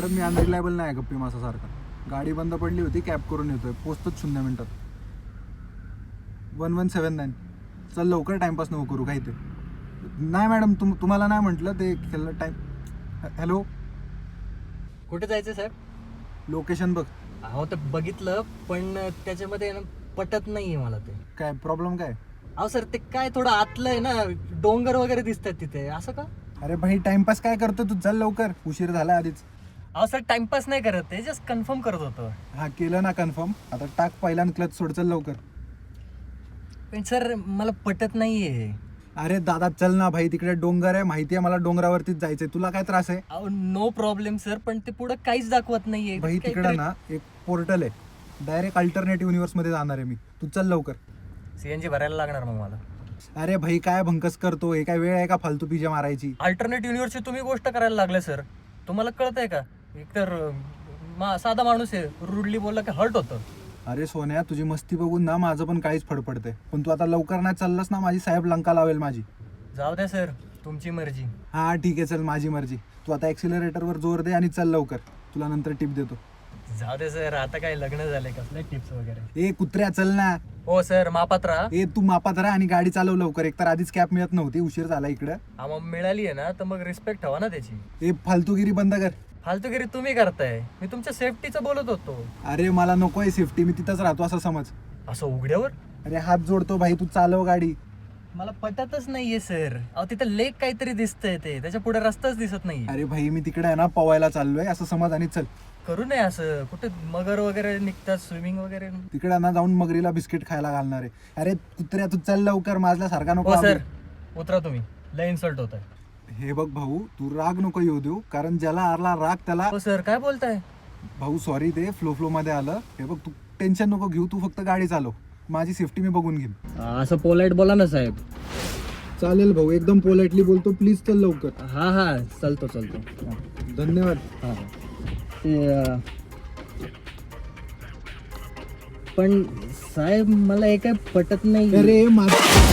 Madam मी unreliable नाही आहे गप्पी मासासारखा. गाडी बंद पडली होती, कॅब करून येतोय, पोचतोच 0 मिनिटात. 1179. चल लवकर, टाइमपास नको करू काही ते. नाही मॅडम, तुम्हाला नाही म्हटलं ते खेळलं टाइम. हॅलो, कुठे जायचं साहेब? लोकेशन बघ. अहो ते बघितलं पण त्याच्यामध्ये ना पटत नाहीये मला ते. काय प्रॉब्लेम काय? अहो सर ते काय थोडं आतलं आहे ना, डोंगर वगैरे दिसतात तिथे, असं का? अरे भाई टाइमपास काय करतो तू? चल लवकर, उशीर झाला आधीच. अहो सर टाइमपास नाही करत ते, जस्ट कन्फर्म करत होतो. हा केलं ना कन्फर्म, आता टाक पहिला क्लच सोड, चल लवकर. पण सर मला पटत नाहीये. अरे दादा चल ना भाई, तिकडे डोंगर आहे, माहिती आहे मला, डोंगरावरतीच जायचंय. तुला काय त्रास आहे? अहो नो प्रॉब्लेम सर, पण ते पुढे काहीच दाखवत नाहीये. भाई तिकडे ना एक पोर्टल आहे, डायरेक्ट अल्टरनेटिव्ह युनिव्हर्स मध्ये जाणार आहे मी. तू चल लवकर. सीएनजी भरायला लागणार मग मला. अरे भाई काय भंकस करतो, हे काय वेळ आहे का फालतू पिजा मारायची? अल्टरनेट युनिव्हर्सची तुम्ही गोष्ट करायला लागले सर. तुम्हाला कळत आहे का? एकतर साधा माणूस आहे, रुडली बोलला की हर्ट होतं. अरे सोन्या, तुझी मस्ती बघून ना माझं पण काहीच फडफडतंय. पण तू आता लवकर नाही चाललंस ना, माझी साहेब लंका लावेल माझी. जाऊ द्या सर, तुमची मर्जी. हा ठीक आहे, चल माझी मर्जी. तू आता ॲक्सिलरेटरवर जोर दे आणि चल लवकर, तुला नंतर टिप देतो. जाऊ दे सर, आता काय लग्न झाले, कसले टिप्स वगैरे. ए कुत्र्या चल ना. हो सर, मापात राहा. ए तू मापात राहा आणि गाडी चालव लवकर, एकतर आधीच कॅब मिळत नव्हती, उशीर झाला इकडं. मग मिळाली आहे ना, तर मग रिस्पेक्ट हवा ना त्याची. ए फालतूगिरी बंद कर. फालतूगिरी तुम्ही करताय, मी तुमच्या सेफ्टीचं बोलत होतो. अरे मला नकोय सेफ्टी, मी तिथंच राहतो असं समज. असं उघड्यावर? अरे हात जोडतो भाई, तू चालव गाडी. मला पटतच नाहीये सर. अहो तिथं लेक काहीतरी दिसतंय, ते त्याच्या पुढे रस्ताच दिसत नाही. अरे भाई मी तिकडे आहे ना पवायला चाललोय असं समज, आणि चल. करू नये असं, कुठे मगर वगैरे निघतात, स्विमिंग वगैरे. तिकडे ना जाऊन मगरीला बिस्किट खायला घालणार आहे. अरे कुत्र्या तू चल लवकर, माझला सारखा नको हो सर, आवडू. उतरा तुम्ही, लय इन्सल्ट होत आहे. हे बघ भाऊ, तू राग नको येऊ देऊ, कारण ज्याला आला राग त्याला. हो सर, काय बोलताय? भाऊ सॉरी, ते फ्लो मध्ये आलं. हे बघ तू टेन्शन नको घेऊ, तू फक्त गाडी चालव, माझी सेफ्टी मी बघून घेईन. असं पोलाइट बोला ना साहेब. चालेल भाऊ, एकदम पोलाइटली बोलतो, प्लीज चल लवकर. हा हा, चालतो. धन्यवाद. हा ते पण साहेब मला हे काय पटत नाही. अरे माझं